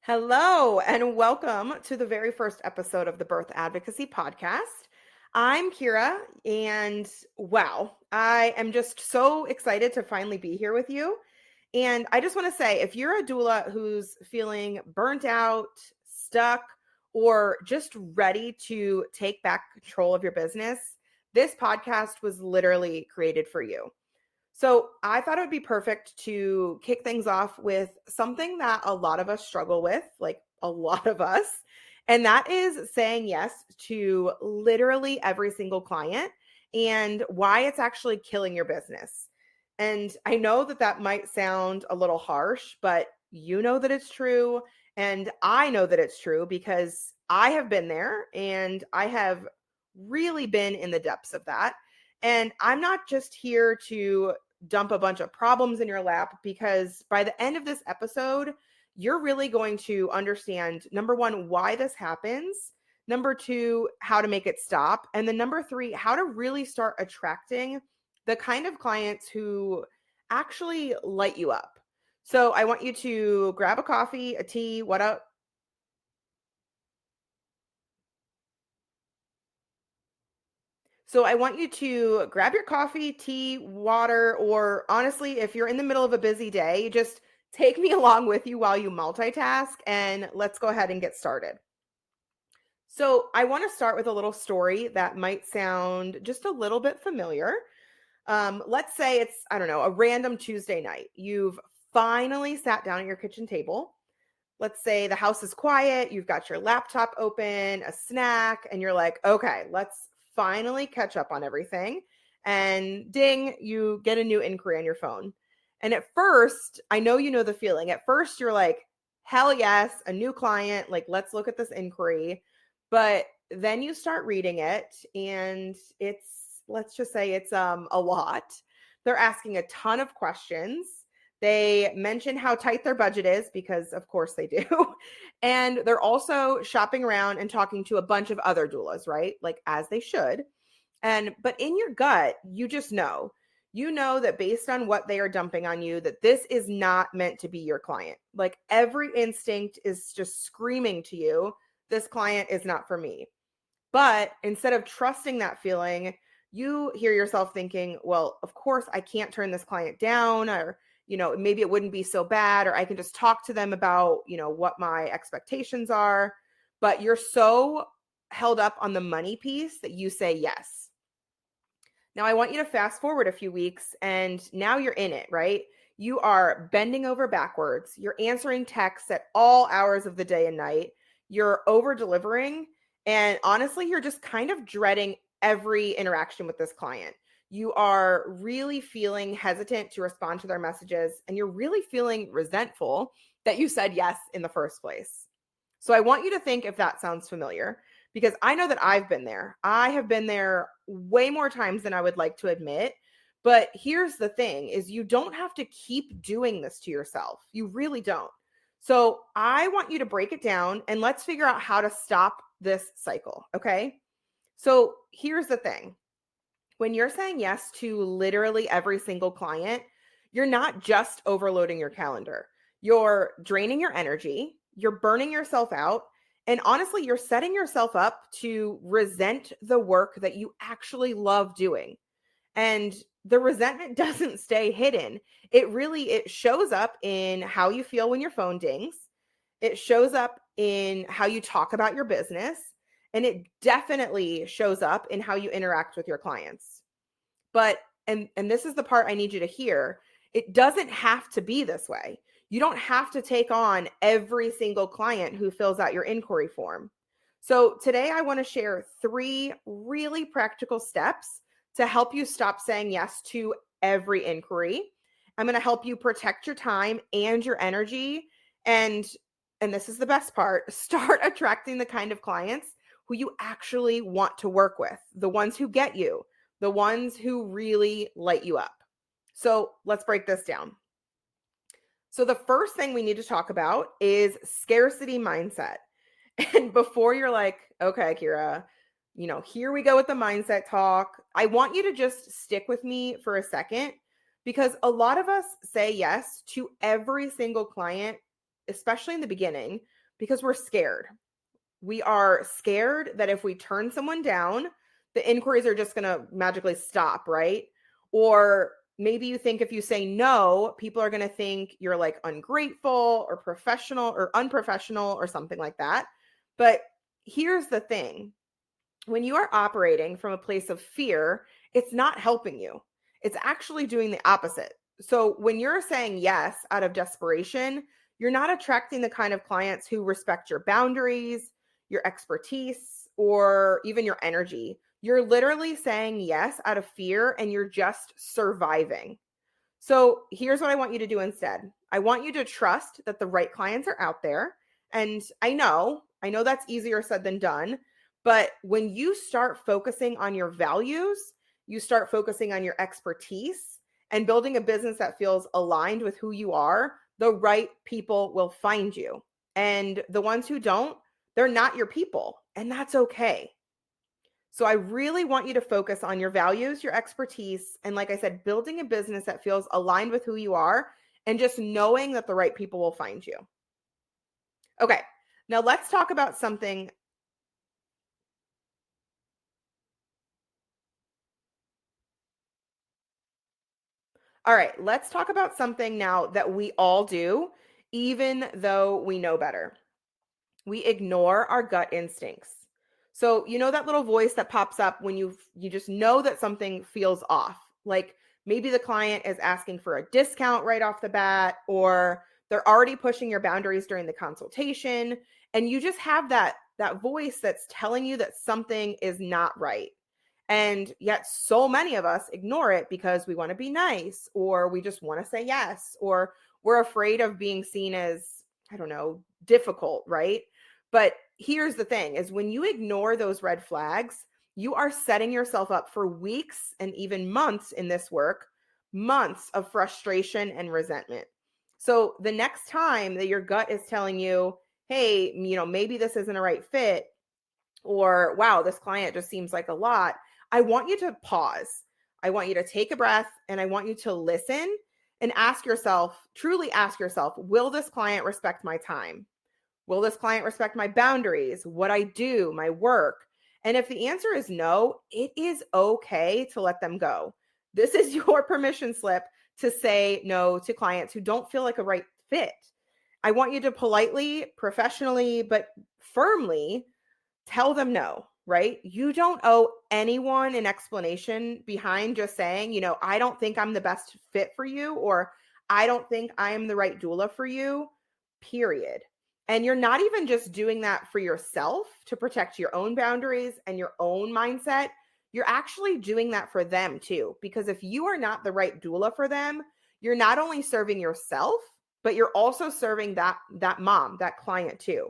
Hello, and welcome to the very first episode of the Birth Advocacy Podcast. I'm Kira, and wow, I am just so excited to finally be here with you. And I just want to say if you're a doula who's feeling burnt out, stuck, or just ready to take back control of your business, this podcast was literally created for you. So I thought it would be perfect to kick things off with something that a lot of us struggle with, like a lot of us, and that is saying yes to literally every single client and why it's actually killing your business. And I know that that might sound a little harsh, but you know that it's true. And I know that it's true because I have been there and I have really been in the depths of that. And I'm not just here to dump a bunch of problems in your lap because by the end of this episode, you're really going to understand number one, why this happens, number two, how to make it stop, and then number three, how to really start attracting the kind of clients who actually light you up. So I want you to grab a coffee, a tea, what up? So I want you to grab your coffee, tea, water, or honestly, if you're in the middle of a busy day, just take me along with you while you multitask and let's go ahead and get started. So I want to start with a little story that might sound just a little bit familiar. Let's say it's, I don't know, a random Tuesday night. You've finally sat down at your kitchen table. Let's say the house is quiet, you've got your laptop open, a snack, and you're like, okay, let's finally catch up on everything. And ding, you get a new inquiry on your phone. And at first, I know you know the feeling. At first, you're like, hell yes, a new client. Like, let's look at this inquiry. But then you start reading it, and let's just say it's a lot. They're asking a ton of questions. They mention how tight their budget is because, of course, they do. And they're also shopping around and talking to a bunch of other doulas, right? Like, as they should. But in your gut, you just know. You know that based on what they are dumping on you, that this is not meant to be your client. Like, every instinct is just screaming to you, this client is not for me. But instead of trusting that feeling, you hear yourself thinking, well, of course, I can't turn this client down, or, maybe it wouldn't be so bad, or I can just talk to them about, what my expectations are. But you're so held up on the money piece that you say yes. Now, I want you to fast forward a few weeks and now you're in it, right? You are bending over backwards. You're answering texts at all hours of the day and night. You're over delivering. And honestly, you're just kind of dreading every interaction with this client. You are really feeling hesitant to respond to their messages, and you're really feeling resentful that you said yes in the first place. So I want you to think if that sounds familiar, because I know that I've been there. I have been there way more times than I would like to admit. But here's the thing is you don't have to keep doing this to yourself. You really don't. So I want you to break it down and let's figure out how to stop this cycle, okay? So here's the thing. When you're saying yes to literally every single client, you're not just overloading your calendar. You're draining your energy, you're burning yourself out, and honestly, you're setting yourself up to resent the work that you actually love doing. And the resentment doesn't stay hidden. It shows up in how you feel when your phone dings. It shows up in how you talk about your business, and it definitely shows up in how you interact with your clients. But and this is the part I need you to hear. It doesn't have to be this way. You don't have to take on every single client who fills out your inquiry form. So today I want to share 3 really practical steps to help you stop saying yes to every inquiry. I'm going to help you protect your time and your energy, and this is the best part, start attracting the kind of clients who you actually want to work with, the ones who get you, the ones who really light you up. So let's break this down. So the first thing we need to talk about is scarcity mindset. And before you're like, okay, Kira, here we go with the mindset talk. I want you to just stick with me for a second because a lot of us say yes to every single client, especially in the beginning, Because we're scared. We are scared that if we turn someone down, the inquiries are just going to magically stop, right? Or maybe you think if you say no, people are going to think you're like ungrateful or professional or unprofessional or something like that. But here's the thing, when you are operating from a place of fear, it's not helping you. It's actually doing the opposite. So when you're saying yes out of desperation, you're not attracting the kind of clients who respect your boundaries, your expertise, or even your energy. You're literally saying yes out of fear and you're just surviving. So here's what I want you to do instead. I want you to trust that the right clients are out there. And I know that's easier said than done. But when you start focusing on your values, you start focusing on your expertise and building a business that feels aligned with who you are, the right people will find you. And the ones who don't, they're not your people. And that's okay. So I really want you to focus on your values, your expertise, and like I said, building a business that feels aligned with who you are and just knowing that the right people will find you. Okay. Now let's talk about something. All right, let's talk about something now that we all do, even though we know better. We ignore our gut instincts. So, you know that little voice that pops up when you just know that something feels off. Like maybe the client is asking for a discount right off the bat, or they're already pushing your boundaries during the consultation, and you just have that voice that's telling you that something is not right. And yet so many of us ignore it because we want to be nice, or we just want to say yes, or we're afraid of being seen as, I don't know, difficult, right? But here's the thing is when you ignore those red flags, you are setting yourself up for weeks and even months in this work, months of frustration and resentment. So the next time that your gut is telling you, hey, maybe this isn't a right fit, or wow, this client just seems like a lot, I want you to pause. I want you to take a breath and I want you to listen and ask yourself, truly ask yourself, will this client respect my time? Will this client respect my boundaries, what I do, my work? And if the answer is no, it is okay to let them go. This is your permission slip to say no to clients who don't feel like a right fit. I want you to politely, professionally, but firmly tell them no, right? You don't owe anyone an explanation behind just saying, I don't think I'm the best fit for you, or I don't think I am the right doula for you, period. And you're not even just doing that for yourself to protect your own boundaries and your own mindset. You're actually doing that for them too. Because if you are not the right doula for them, you're not only serving yourself, but you're also serving that mom, that client too.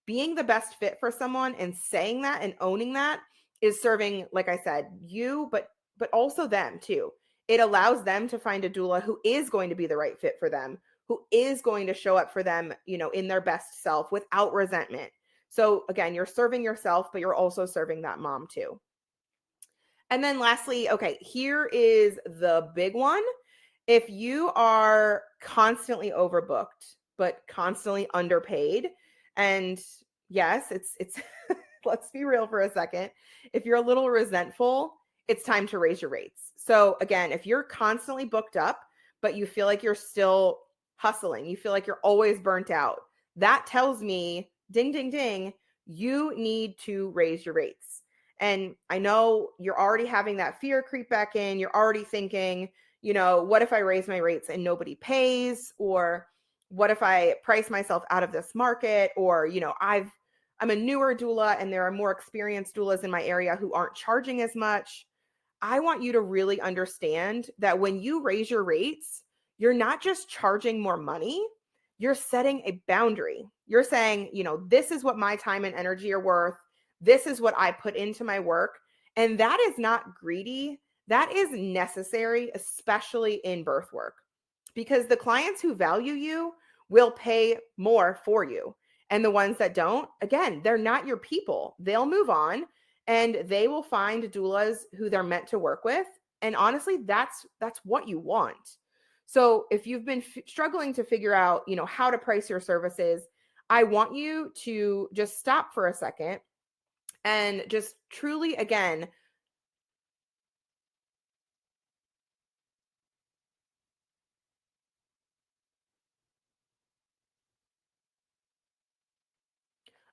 Being the best fit for someone and saying that and owning that is serving, like I said, you, but also them too. It allows them to find a doula who is going to be the right fit for them, who is going to show up for them, in their best self without resentment. So again, you're serving yourself, but you're also serving that mom too. And then lastly, okay, here is the big one. If you are constantly overbooked, but constantly underpaid, and yes, it's let's be real for a second. If you're a little resentful, it's time to raise your rates. So again, if you're constantly booked up, but you feel like you're still hustling, you feel like you're always burnt out, that tells me, ding, ding, ding, you need to raise your rates. And I know you're already having that fear creep back in. You're already thinking, what if I raise my rates and nobody pays? Or what if I price myself out of this market? Or, I'm a newer doula and there are more experienced doulas in my area who aren't charging as much. I want you to really understand that when you raise your rates, you're not just charging more money, you're setting a boundary. You're saying, this is what my time and energy are worth. This is what I put into my work. And that is not greedy. That is necessary, especially in birth work, because the clients who value you will pay more for you. And the ones that don't, again, they're not your people. They'll move on and they will find doulas who they're meant to work with. And honestly, that's what you want. So if you've been struggling to figure out, how to price your services, I want you to just stop for a second and just truly, again,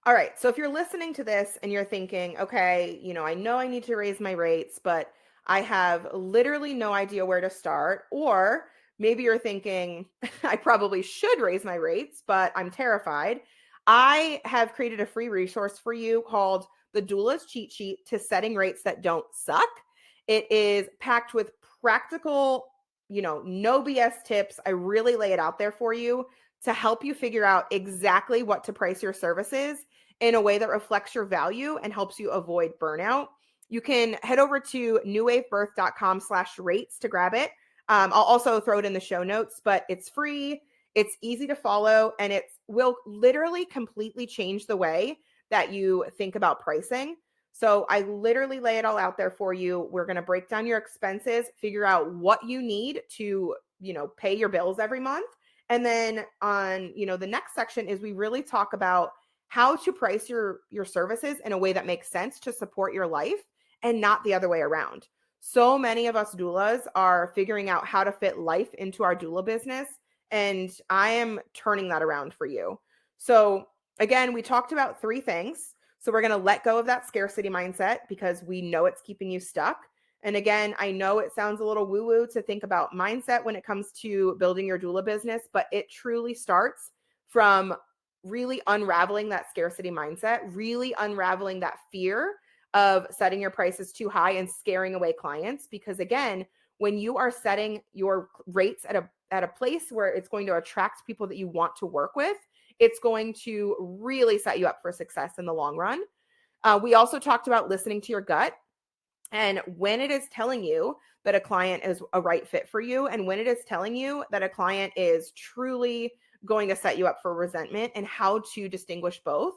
all right. So if you're listening to this and you're thinking, okay, I know I need to raise my rates, but I have literally no idea where to start. Or maybe you're thinking, I probably should raise my rates, but I'm terrified. I have created a free resource for you called the Doula's Cheat Sheet to Setting Rates That Don't Suck. It is packed with practical, no BS tips. I really lay it out there for you to help you figure out exactly what to price your services in a way that reflects your value and helps you avoid burnout. You can head over to newwavebirth.com/rates to grab it. I'll also throw it in the show notes, but it's free, it's easy to follow, and it will literally completely change the way that you think about pricing. So I literally lay it all out there for you. We're going to break down your expenses, figure out what you need to, pay your bills every month. And then on, the next section is we really talk about how to price your services in a way that makes sense to support your life and not the other way around. So many of us doulas are figuring out how to fit life into our doula business, and I am turning that around for you. So again, we talked about three things. So we're going to let go of that scarcity mindset because we know it's keeping you stuck. And again, I know it sounds a little woo-woo to think about mindset when it comes to building your doula business, but it truly starts from really unraveling that scarcity mindset, really unraveling that fear of setting your prices too high and scaring away clients. Because again, when you are setting your rates at a place where it's going to attract people that you want to work with, it's going to really set you up for success in the long run. We also talked about listening to your gut. And when it is telling you that a client is a right fit for you, and when it is telling you that a client is truly going to set you up for resentment, and how to distinguish both.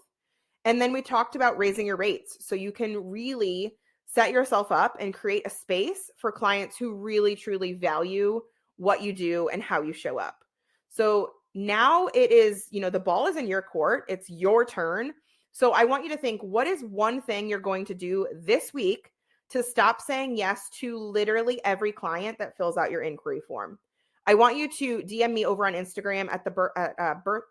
And then we talked about raising your rates so you can really set yourself up and create a space for clients who really truly value what you do and how you show up. So now it is, the ball is in your court. It's your turn. So I want you to think, what is one thing you're going to do this week to stop saying yes to literally every client that fills out your inquiry form? I want you to DM me over on Instagram at the birth.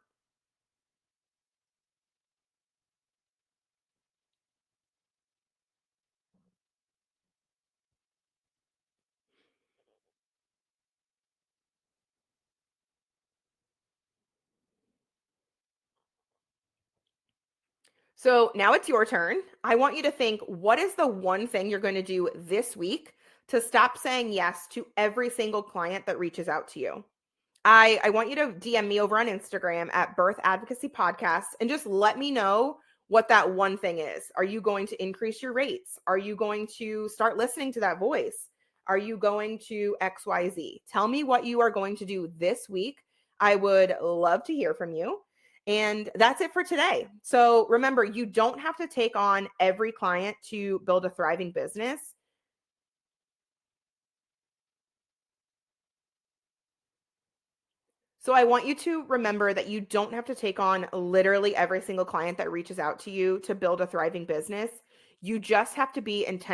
So now it's your turn. I want you to think, what is the one thing you're going to do this week to stop saying yes to every single client that reaches out to you? I want you to DM me over on Instagram at Birth Advocacy Podcast and just let me know what that one thing is. Are you going to increase your rates? Are you going to start listening to that voice? Are you going to XYZ? Tell me what you are going to do this week. I would love to hear from you. And that's it for today. So remember, you don't have to take on every client to build a thriving business. So I want you to remember that you don't have to take on literally every single client that reaches out to you to build a thriving business. You just have to be intentional